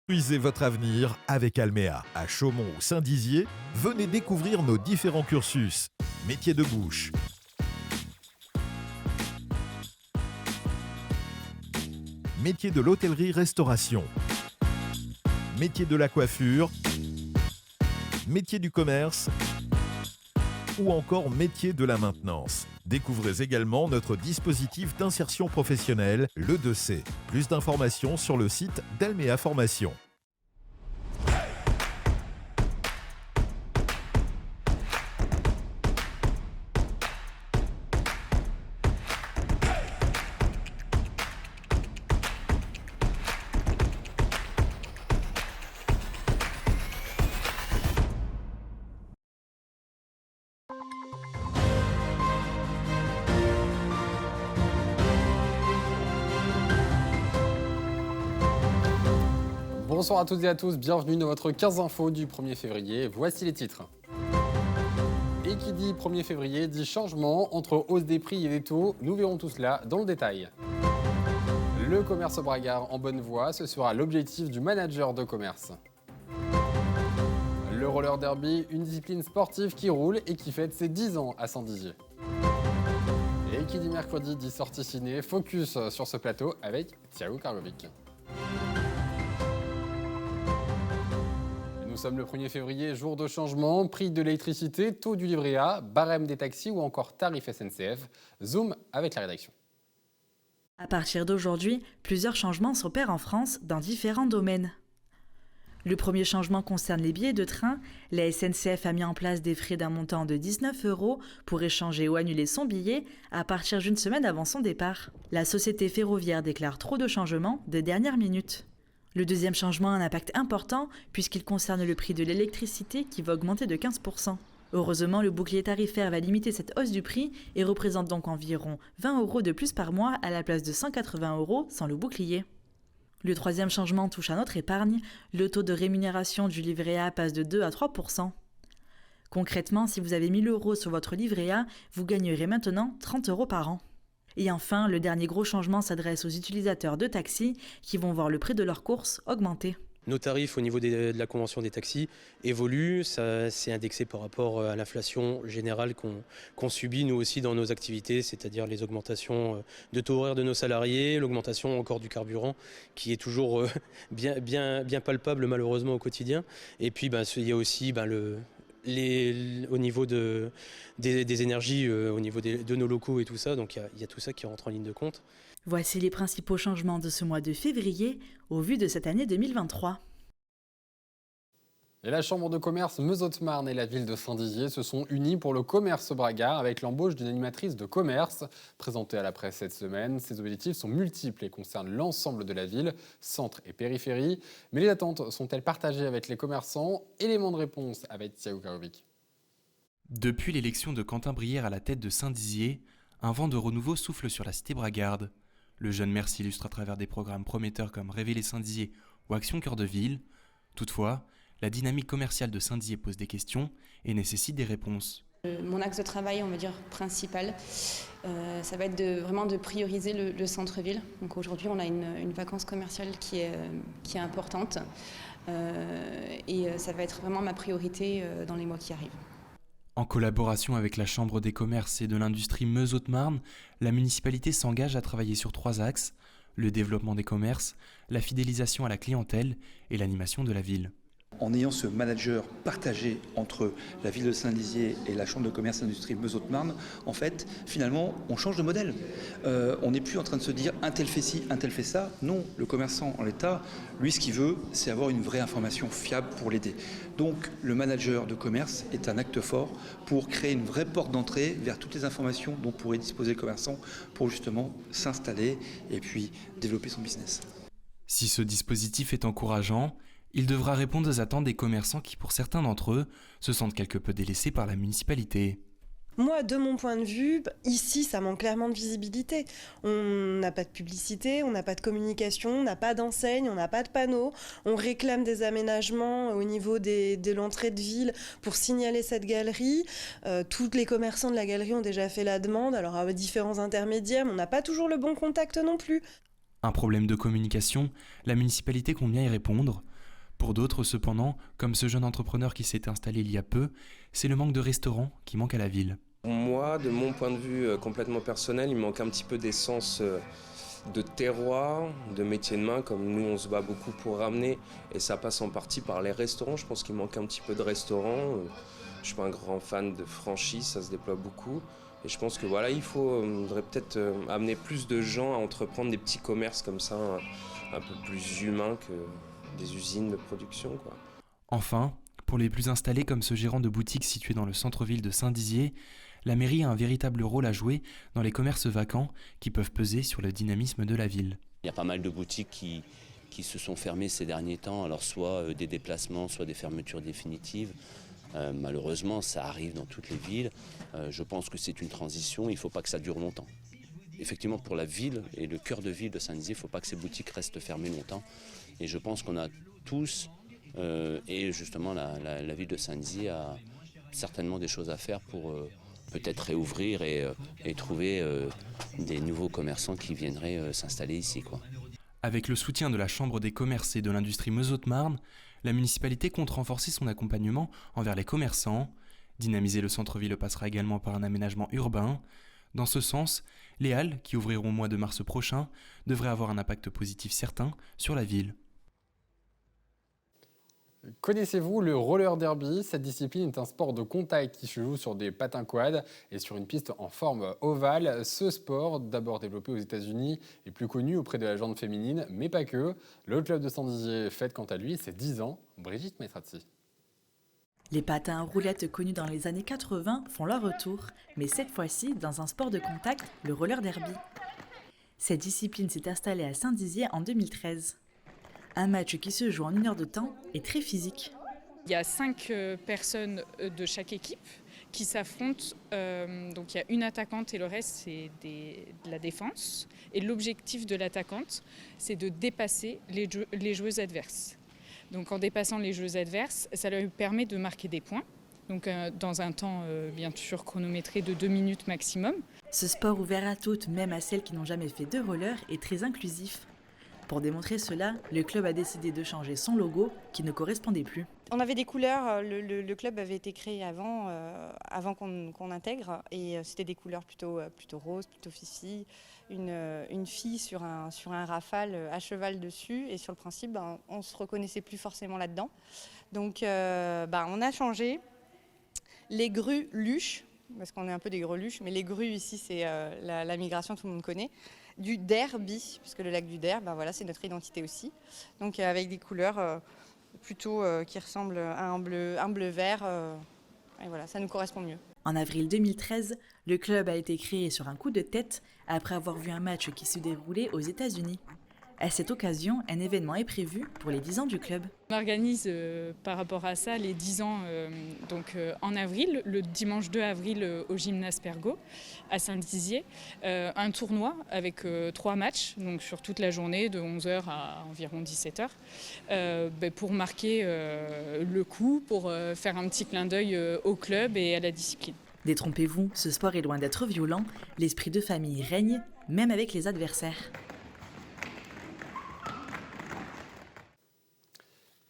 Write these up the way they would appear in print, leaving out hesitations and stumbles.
Construisez votre avenir avec Alméa. À Chaumont ou Saint-Dizier, venez découvrir nos différents cursus. Métier de bouche, métier de l'hôtellerie-restauration, métier de la coiffure, métier du commerce ou encore métier de la maintenance. Découvrez également notre dispositif d'insertion professionnelle, le 2C. Plus d'informations sur le site d'Alméa Formation. Bonsoir à toutes et à tous, bienvenue dans votre 15 infos du 1er février. Voici les titres. Et qui dit 1er février dit changement entre hausse des prix et des taux. Nous verrons tout cela dans le détail. Le commerce Bragard en bonne voie, ce sera l'objectif du manager de commerce. Le roller derby, une discipline sportive qui roule et qui fête ses 10 ans à Saint-Dizier. Et qui dit mercredi dit sortie ciné, focus sur ce plateau avec Thiago Kargovic. Nous sommes le 1er février, jour de changement, prix de l'électricité, taux du livret A, barème des taxis ou encore tarif SNCF. Zoom avec la rédaction. À partir d'aujourd'hui, plusieurs changements s'opèrent en France dans différents domaines. Le premier changement concerne les billets de train. La SNCF a mis en place des frais d'un montant de 19 € pour échanger ou annuler son billet à partir d'une semaine avant son départ. La société ferroviaire déclare trop de changements de dernière minute. Le deuxième changement a un impact important puisqu'il concerne le prix de l'électricité qui va augmenter de 15 %. Heureusement, le bouclier tarifaire va limiter cette hausse du prix et représente donc environ 20 € de plus par mois à la place de 180 € sans le bouclier. Le troisième changement touche à notre épargne. Le taux de rémunération du livret A passe de 2 à 3 %. Concrètement, si vous avez 1 000 € sur votre livret A, vous gagnerez maintenant 30 € par an. Et enfin, le dernier gros changement s'adresse aux utilisateurs de taxis qui vont voir le prix de leurs courses augmenter. Nos tarifs au niveau de la convention des taxis évoluent, ça c'est indexé par rapport à l'inflation générale qu'on subit nous aussi dans nos activités, c'est-à-dire les augmentations de taux horaires de nos salariés, l'augmentation encore du carburant qui est toujours bien palpable malheureusement au quotidien. Et puis il y a aussi au niveau des énergies, au niveau de nos locaux et tout ça, donc il y a tout ça qui rentre en ligne de compte. Voici les principaux changements de ce mois de février au vu de cette année 2023. Et la Chambre de commerce Meuse-Haute-Marne et la ville de Saint-Dizier se sont unis pour le commerce Bragard avec l'embauche d'une animatrice de commerce. Présentée à la presse cette semaine, ses objectifs sont multiples et concernent l'ensemble de la ville, centre et périphérie. Mais les attentes sont-elles partagées avec les commerçants? Élément de réponse avec Thiago Kargovic. Depuis l'élection de Quentin Brière à la tête de Saint-Dizier, un vent de renouveau souffle sur la cité bragarde. Le jeune maire s'illustre à travers des programmes prometteurs comme Révéler Saint-Dizier ou Action Cœur de Ville. Toutefois, la dynamique commerciale de Saint-Dizier pose des questions et nécessite des réponses. Mon axe de travail, on va dire principal, ça va être vraiment de prioriser le centre-ville. Donc aujourd'hui, on a une vacance commerciale qui est importante et ça va être vraiment ma priorité dans les mois qui arrivent. En collaboration avec la Chambre des commerces et de l'industrie Meuse-Haute-Marne, la municipalité s'engage à travailler sur 3 axes, le développement des commerces, la fidélisation à la clientèle et l'animation de la ville. En ayant ce manager partagé entre la ville de Saint-Dizier et la Chambre de commerce et d'industrie Meuse-Haute-Marne, en fait, finalement, on change de modèle. On n'est plus en train de se dire un tel fait ci, un tel fait ça. Non, le commerçant en l'état, lui, ce qu'il veut, c'est avoir une vraie information fiable pour l'aider. Donc, le manager de commerce est un acte fort pour créer une vraie porte d'entrée vers toutes les informations dont pourrait disposer le commerçant pour justement s'installer et puis développer son business. Si ce dispositif est encourageant, il devra répondre aux attentes des commerçants qui, pour certains d'entre eux, se sentent quelque peu délaissés par la municipalité. Moi, de mon point de vue, ici, ça manque clairement de visibilité. On n'a pas de publicité, on n'a pas de communication, on n'a pas d'enseigne, on n'a pas de panneaux. On réclame des aménagements au niveau de l'entrée de ville pour signaler cette galerie. Tous les commerçants de la galerie ont déjà fait la demande, alors à différents intermédiaires, mais on n'a pas toujours le bon contact non plus. Un problème de communication, la municipalité compte bien y répondre. Pour d'autres, cependant, comme ce jeune entrepreneur qui s'est installé il y a peu, c'est le manque de restaurants qui manque à la ville. Moi, de mon point de vue complètement personnel, il me manque un petit peu d'essence de terroir, de métier de main, comme nous on se bat beaucoup pour ramener, et ça passe en partie par les restaurants. Je pense qu'il manque un petit peu de restaurants. Je ne suis pas un grand fan de franchise, ça se déploie beaucoup. Et je pense que voilà, il faudrait peut-être amener plus de gens à entreprendre des petits commerces comme ça, un peu plus humains que des usines de production, quoi. Enfin, pour les plus installés comme ce gérant de boutique situé dans le centre-ville de Saint-Dizier, la mairie a un véritable rôle à jouer dans les commerces vacants qui peuvent peser sur le dynamisme de la ville. Il y a pas mal de boutiques qui se sont fermées ces derniers temps, alors soit des déplacements, soit des fermetures définitives. Malheureusement, ça arrive dans toutes les villes. Je pense que c'est une transition, il ne faut pas que ça dure longtemps. Effectivement, pour la ville et le cœur de ville de Saint-Dizier, il ne faut pas que ces boutiques restent fermées longtemps. Et je pense qu'on a tous, et justement la ville de Saint-Dizier a certainement des choses à faire pour peut-être réouvrir et trouver des nouveaux commerçants qui viendraient s'installer ici, quoi. Avec le soutien de la Chambre des commerces et de l'industrie Meuse-Haute-Marne, la municipalité compte renforcer son accompagnement envers les commerçants. Dynamiser le centre-ville passera également par un aménagement urbain. Dans ce sens, les halles, qui ouvriront au mois de mars prochain, devraient avoir un impact positif certain sur la ville. Connaissez-vous le roller derby? Cette discipline est un sport de contact qui se joue sur des patins quad et sur une piste en forme ovale. Ce sport, d'abord développé aux États-Unis, est plus connu auprès de la gente féminine, mais pas que. Le club de Saint-Dizier fête quant à lui ses 10 ans. Brigitte Maestrazzi. Les patins à roulettes connus dans les années 80 font leur retour, mais cette fois-ci dans un sport de contact, le roller derby. Cette discipline s'est installée à Saint-Dizier en 2013. Un match qui se joue en 1 heure de temps est très physique. Il y a 5 personnes de chaque équipe qui s'affrontent. Donc il y a une attaquante et le reste c'est de la défense. Et l'objectif de l'attaquante, c'est de dépasser les joueuses adverses. Donc en dépassant les joueuses adverses, ça leur permet de marquer des points. Donc dans un temps bien sûr chronométré de 2 minutes maximum. Ce sport ouvert à toutes, même à celles qui n'ont jamais fait de roller, est très inclusif. Pour démontrer cela, le club a décidé de changer son logo qui ne correspondait plus. On avait des couleurs, le club avait été créé avant qu'on intègre et c'était des couleurs plutôt roses, plutôt fifi. Une fille sur un rafale à cheval dessus et sur le principe, on ne se reconnaissait plus forcément là-dedans. Donc on a changé. Les grues luches, parce qu'on est un peu des greluches, mais les grues ici c'est la migration, tout le monde connaît. Du derby, puisque le lac du Der, c'est notre identité aussi. Donc avec des couleurs plutôt qui ressemblent à un bleu vert, et voilà, ça nous correspond mieux. En avril 2013, le club a été créé sur un coup de tête après avoir vu un match qui se déroulait aux États-Unis. À cette occasion, un événement est prévu pour les 10 ans du club. On organise par rapport à ça les 10 ans en avril, le dimanche 2 avril au gymnase Pergaud à Saint-Dizier, un tournoi avec 3 matchs donc sur toute la journée de 11h à environ 17h pour marquer le coup, pour faire un petit clin d'œil au club et à la discipline. Détrompez-vous, ce sport est loin d'être violent, l'esprit de famille règne, même avec les adversaires.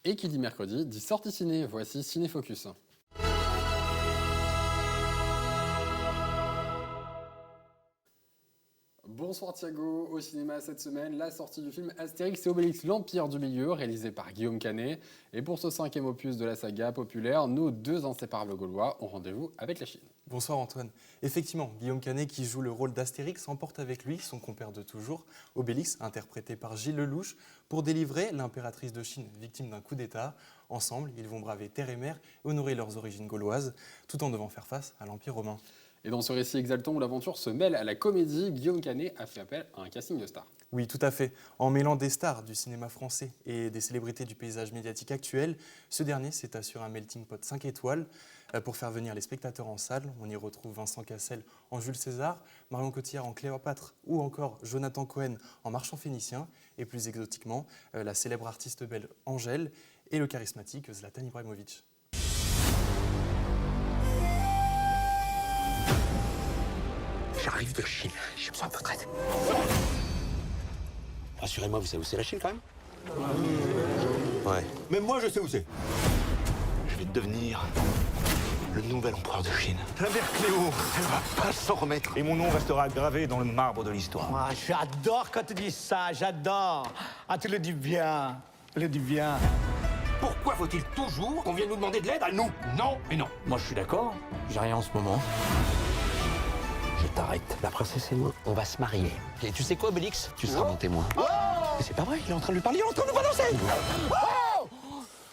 Et qui dit mercredi, dit sortie ciné. Voici Ciné Focus. Bonsoir Thiago, au cinéma cette semaine, la sortie du film Astérix et Obélix, l'Empire du Milieu, réalisé par Guillaume Canet. Et pour ce 5e opus de la saga populaire, nos 2 inséparables Gaulois ont rendez-vous avec la Chine. Bonsoir Antoine. Effectivement, Guillaume Canet, qui joue le rôle d'Astérix, emporte avec lui son compère de toujours, Obélix, interprété par Gilles Lelouch, pour délivrer l'impératrice de Chine, victime d'un coup d'État. Ensemble, ils vont braver terre et mer et honorer leurs origines gauloises, tout en devant faire face à l'Empire romain. Et dans ce récit exaltant où l'aventure se mêle à la comédie, Guillaume Canet a fait appel à un casting de stars. Oui, tout à fait. En mêlant des stars du cinéma français et des célébrités du paysage médiatique actuel, ce dernier s'est assuré un melting pot 5 étoiles pour faire venir les spectateurs en salle. On y retrouve Vincent Cassel en Jules César, Marion Cotillard en Cléopâtre ou encore Jonathan Cohen en Marchand phénicien et plus exotiquement la célèbre artiste belge Angèle et le charismatique Zlatan Ibrahimovic. J'arrive de Chine, j'ai besoin de votre aide. Rassurez-moi, vous savez où c'est la Chine quand même? Ouais. Même moi, je sais où c'est. Je vais devenir le nouvel empereur de Chine. La mère Cléo, elle va pas s'en remettre. Et mon nom restera gravé dans le marbre de l'histoire. Ah, j'adore quand tu dis ça, j'adore. Ah, tu le dis bien, tu le dis bien. Pourquoi faut-il toujours qu'on vienne nous demander de l'aide à nous? Non et non. Moi, je suis d'accord. J'ai rien en ce moment. Je t'arrête. La princesse et moi, on va se marier. Et tu sais quoi, Obélix? Tu seras mon témoin. Mais c'est pas vrai, il est en train de lui parler, il est en train de nous balancer.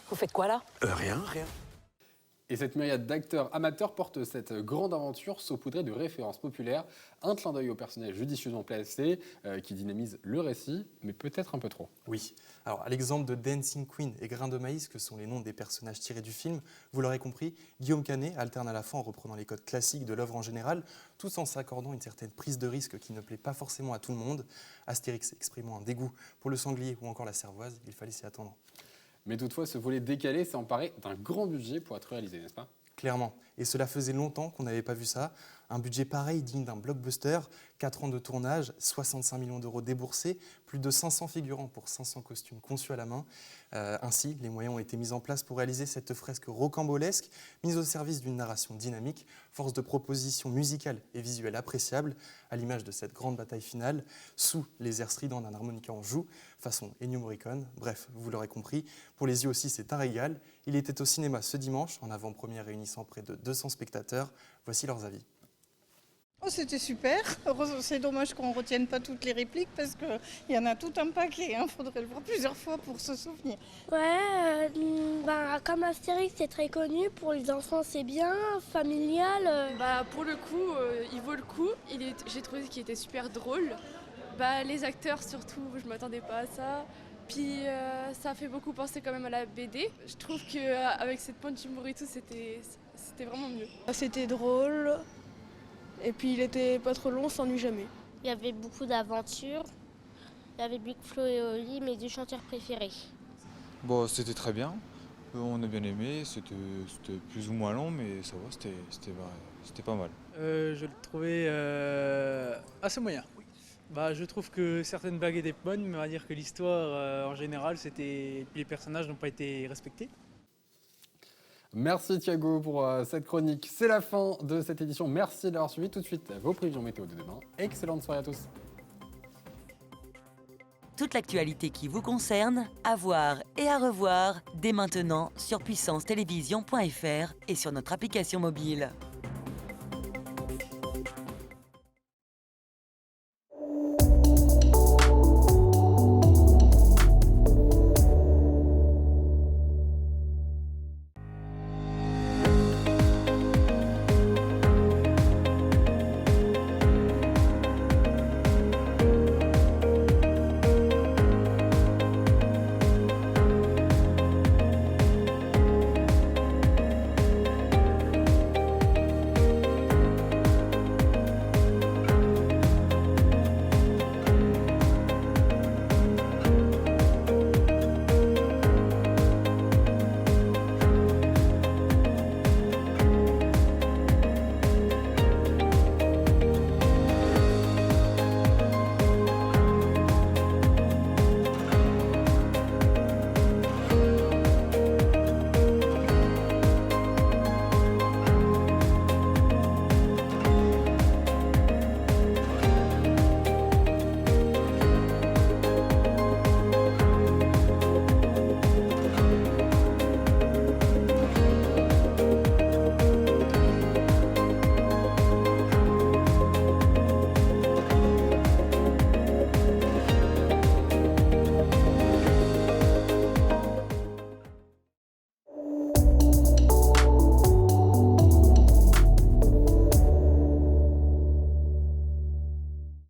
Vous faites quoi là? Rien. Et cette myriade d'acteurs amateurs porte cette grande aventure saupoudrée de références populaires, un clin d'œil aux personnages judicieusement placés qui dynamise le récit, mais peut-être un peu trop. Oui. Alors, à l'exemple de Dancing Queen et Grain de Maïs, que sont les noms des personnages tirés du film, vous l'aurez compris, Guillaume Canet alterne à la fin en reprenant les codes classiques de l'œuvre en général, tout en s'accordant une certaine prise de risque qui ne plaît pas forcément à tout le monde. Astérix exprimant un dégoût pour le sanglier ou encore la cervoise, il fallait s'y attendre. Mais toutefois, ce volet décalé s'est emparé d'un grand budget pour être réalisé, n'est-ce pas? Clairement. Et cela faisait longtemps qu'on n'avait pas vu ça. Un budget pareil, digne d'un blockbuster, 4 ans de tournage, 65 millions d'euros déboursés, plus de 500 figurants pour 500 costumes conçus à la main. Ainsi, les moyens ont été mis en place pour réaliser cette fresque rocambolesque, mise au service d'une narration dynamique, force de proposition musicale et visuelle appréciable, à l'image de cette grande bataille finale, sous les airs stridents d'un harmonica en joue, façon Ennio Morricone. Bref, vous l'aurez compris, pour les yeux aussi, c'est un régal. Il était au cinéma ce dimanche, en avant-première réunissant près de 200 spectateurs. Voici leurs avis. Oh, c'était super. C'est dommage qu'on ne retienne pas toutes les répliques parce qu'il y en a tout un paquet. Il faudrait le voir plusieurs fois pour se souvenir. Ouais, comme Astérix, c'est très connu. Pour les enfants, c'est bien. Familial. Pour le coup, il vaut le coup. J'ai trouvé qu'il était super drôle. Les acteurs, surtout, je ne m'attendais pas à ça. Puis ça fait beaucoup penser quand même à la BD. Je trouve qu'avec cette pointe d'humour et tout, c'était vraiment mieux. C'était drôle. Et puis il était pas trop long, on s'ennuie jamais. Il y avait beaucoup d'aventures. Il y avait Big Flo et Oli, mes deux chanteurs préférés. Bon, c'était très bien. On a bien aimé. C'était plus ou moins long, mais ça va, c'était pas mal. Je le trouvais assez moyen. Je trouve que certaines blagues étaient bonnes, mais on va dire que l'histoire en général, les personnages n'ont pas été respectés. Merci Thiago pour cette chronique. C'est la fin de cette édition. Merci d'avoir suivi. Tout de suite vos prévisions météo de demain. Excellente soirée à tous. Toute l'actualité qui vous concerne, à voir et à revoir dès maintenant sur puissancetélévision.fr et sur notre application mobile.